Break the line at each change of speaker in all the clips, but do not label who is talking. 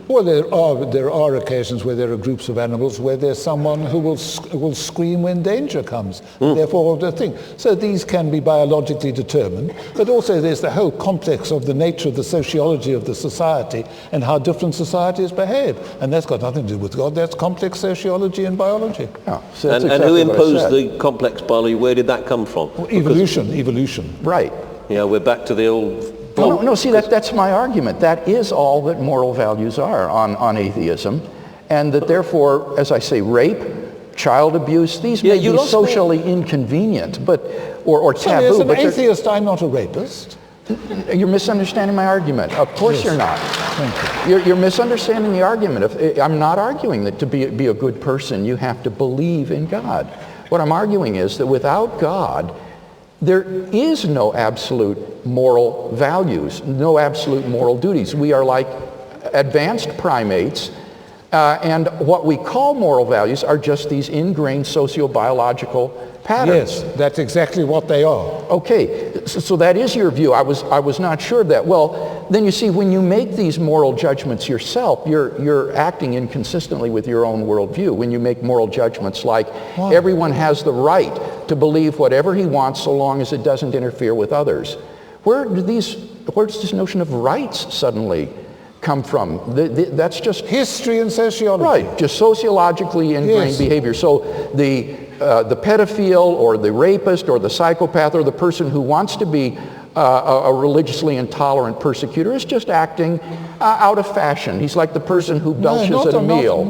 Well, there are occasions where there are groups of animals where there's someone who will scream when danger comes, therefore the thing. So these can be biologically determined, but also there's the whole complex of the nature of the sociology of the society and how different societies behave. And that's got nothing to do with God. That's complex sociology and biology.
Yeah, so
and who imposed the complex biology? Where did that come from?
Well, evolution.
Right.
Yeah, we're back to the old...
No, see, that's my argument. That is all that moral values are on atheism, and that therefore, as I say, rape, child abuse, these may be socially inconvenient, but or taboo.
As an atheist, I'm not a rapist.
You're misunderstanding my argument. Of course you're not.
Thank
you. You're misunderstanding the argument. I'm not arguing that to be a good person, you have to believe in God. What I'm arguing is that without God, there is no absolute moral values, no absolute moral duties. We are like advanced primates, and what we call moral values are just these ingrained sociobiological patterns.
Yes, that's exactly what they are.
Okay, so that is your view. I was not sure of that. Well, then you see, when you make these moral judgments yourself, you're acting inconsistently with your own worldview. When you make moral judgments like everyone has the right to believe whatever he wants so long as it doesn't interfere with others. Where does this notion of rights suddenly come from? That's just
history and sociology.
Right, just sociologically ingrained behavior. So the pedophile or the rapist or the psychopath or the person who wants to be a religiously intolerant persecutor is just acting out of fashion. He's like the person who belches at a meal.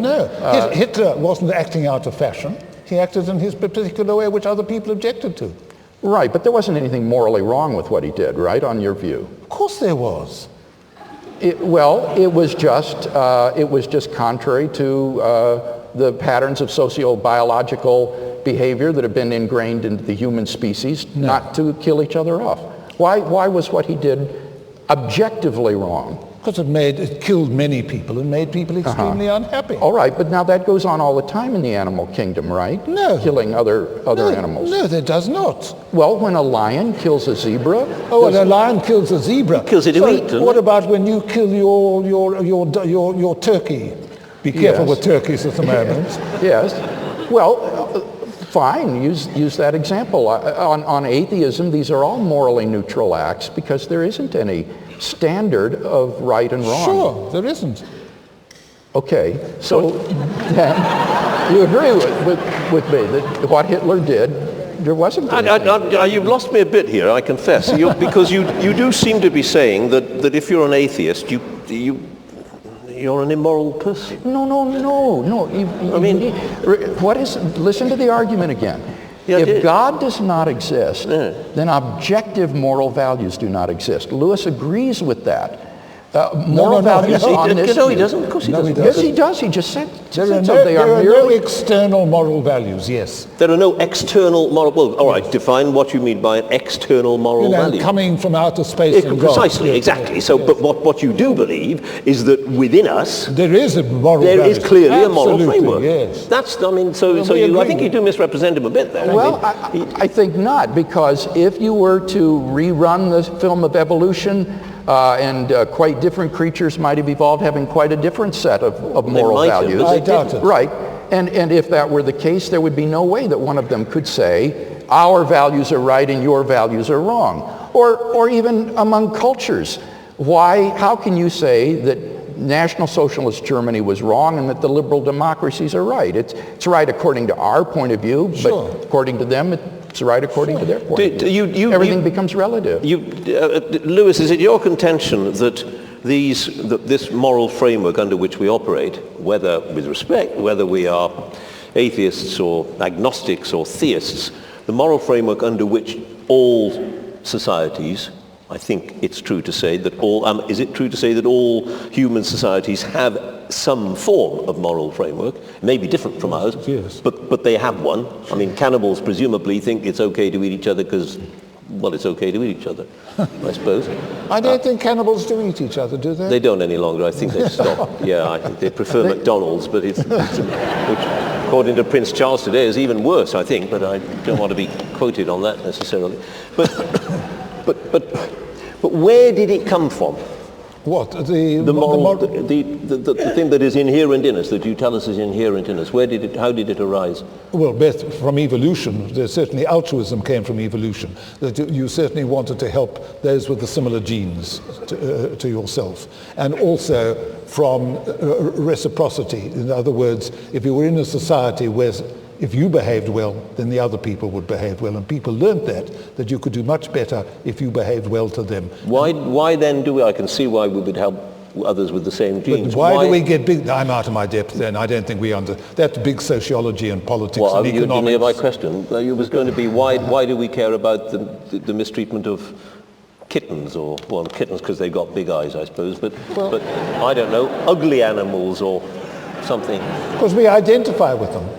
Hitler wasn't acting out of fashion. He acted in his particular way, which other people objected to.
Right, but there wasn't anything morally wrong with what he did, right, on your view?
Of course there was.
It was just contrary to the patterns of socio-biological behavior that have been ingrained into the human species, not to kill each other off. Why was what he did objectively wrong?
Because it killed many people and made people extremely unhappy.
All right, but now that goes on all the time in the animal kingdom, right?
No.
Killing other animals.
No, that does not.
Well, when a lion kills a zebra.
Oh, when a lion kills a zebra.
Kills it to eat, doesn't
what
it?
about when you kill your turkey? Be careful with turkeys at the moment.
Yes. Well, fine. Use that example. On atheism, these are all morally neutral acts because there isn't any standard of right and wrong.
Sure, there isn't.
Okay, so then you agree with me that what Hitler did, there wasn't anything.
You've lost me a bit here, I confess, because you do seem to be saying that if you're an atheist, you're an immoral person.
No. Listen to the argument again.
Yeah,
if God does not exist, then objective moral values do not exist. Lewis agrees with that. Moral values on this
No, he doesn't. Of course he doesn't.
Yes, he does. He just said
there are no external moral values, yes.
There are no external moral... Well, all right, define what you mean by an external moral value.
Coming from outer space and God.
Precisely, exactly. So, but what you do believe is that within us...
There is a moral value.
There is clearly a moral framework.
Yes.
That's, I mean, I think you do misrepresent him a bit there.
Well, I think not, because if you were to rerun the film of evolution, and quite different creatures might have evolved having quite a different set of moral values.
I doubt it.
Right. And if that were the case, there would be no way that one of them could say, our values are right and your values are wrong. Or even among cultures. How can you say that National Socialist Germany was wrong and that the liberal democracies are right? It's right according to our point of view, but according to them, it's right according to their point of view. Everything becomes relative.
Lewis, is it your contention that this moral framework under which we operate, whether we are atheists or agnostics or theists, the moral framework under which all societies, I think it's true to say that is it true to say that all human societies have some form of moral framework? It may be different from ours,
yes.
but they have one. I mean, cannibals presumably think it's okay to eat each other because, well, it's okay to eat each other, I suppose.
I don't think cannibals do eat each other, do they?
They don't any longer. I think they've stopped. Yeah, I think they prefer McDonald's, but which, according to Prince Charles today, is even worse, I think, but I don't want to be quoted on that necessarily. But where did it come from?
What?
The moral, the thing that is inherent in us, that you tell us is inherent in us. How did it arise?
Well, from evolution. There's certainly altruism came from evolution. That you certainly wanted to help those with the similar genes to yourself. And also from reciprocity. In other words, if you were in a society where if you behaved well, then the other people would behave well. And people learned that you could do much better if you behaved well to them.
Why then do we, I can see why we would help others with the same genes.
But why do we get big? I'm out of my depth then. I don't think that's big sociology and politics and economics.
You didn't hear my question. It was going to be why do we care about the mistreatment of kittens kittens because they've got big eyes, I suppose, but I don't know, ugly animals or something.
Because we identify with them.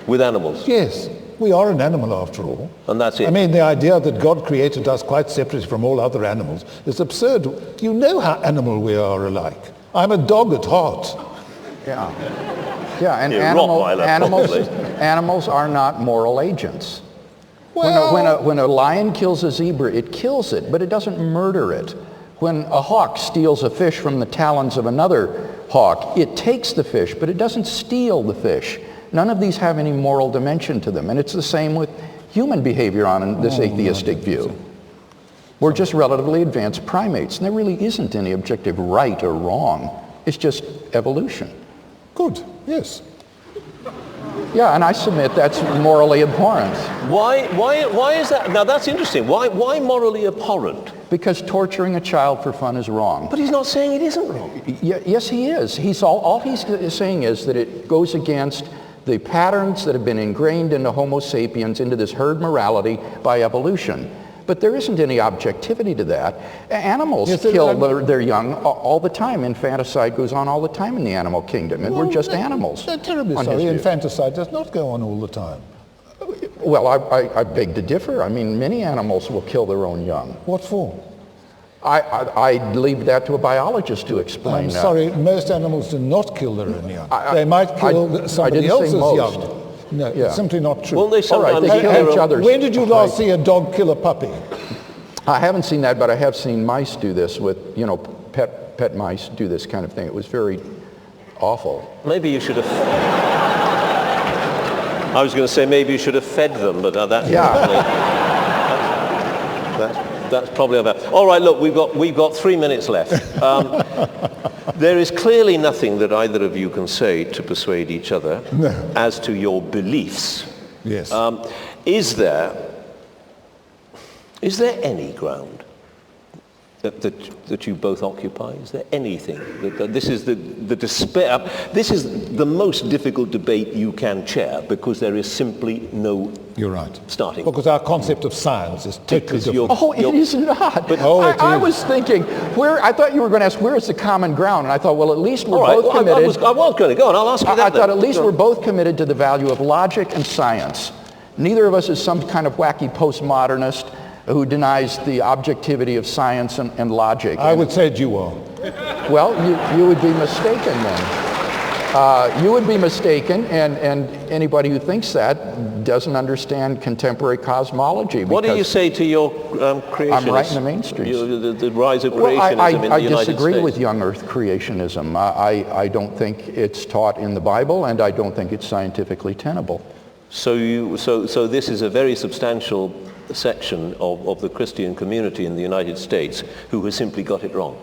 With animals?
Yes. We are an animal after all.
And that's it?
I mean, the idea that God created us quite separately from all other animals is absurd. You know how animal we are alike. I'm a dog at heart.
Yeah. Yeah, and animals are not moral agents.
Well,
when a lion kills a zebra, it kills it, but it doesn't murder it. When a hawk steals a fish from the talons of another hawk, it takes the fish, but it doesn't steal the fish. None of these have any moral dimension to them, and it's the same with human behavior on this atheistic view. We're just relatively advanced primates, and there really isn't any objective right or wrong. It's just evolution.
Good, yes.
Yeah, and I submit that's morally abhorrent.
Why is that? Now that's interesting. Why morally abhorrent?
Because torturing a child for fun is wrong.
But he's not saying it isn't wrong.
Yes, he is. All he's saying is that it goes against the patterns that have been ingrained into Homo sapiens, into this herd morality by evolution. But there isn't any objectivity to that. Animals kill their young all the time. Infanticide goes on all the time in the animal kingdom, and we're just animals.
They're terribly sorry. Infanticide does not go on all the time.
Well, I beg to differ. I mean, many animals will kill their own young.
What for?
I leave that to a biologist to explain.
I'm sorry, most animals do not kill their own young. They might kill somebody else's young. No, it's simply not true.
Well, they sometimes
they kill each other.
When did you last see a dog kill a puppy?
I haven't seen that, but I have seen mice do this with, pet mice do this kind of thing. It was very awful.
Maybe you should have... I was going to say maybe you should have fed them, but that's probably about... All right, look, we've got 3 minutes left. There is clearly nothing that either of you can say to persuade each other as to your beliefs.
Yes.
Is there any ground that you both occupy? Is there anything that this is the despair? This is the most difficult debate you can chair because there is simply no.
You're right.
Starting.
Because our concept of science is totally different.
It is not. But I was thinking, I thought you were going to ask, where is the common ground? And I thought, well, at least we're both committed.
I was going to go, and I'll ask you that.
I thought at least we're both committed to the value of logic and science. Neither of us is some kind of wacky postmodernist who denies the objectivity of science and logic.
I would say you are.
Well, you would be mistaken then. You would be mistaken, and anybody who thinks that doesn't understand contemporary cosmology.
What do you say to your creationists?
I'm right in the mainstream.
The rise of creationism in the United States.
I disagree with young Earth creationism. I don't think it's taught in the Bible, and I don't think it's scientifically tenable.
So this is a very substantial section of the Christian community in the United States who has simply got it wrong.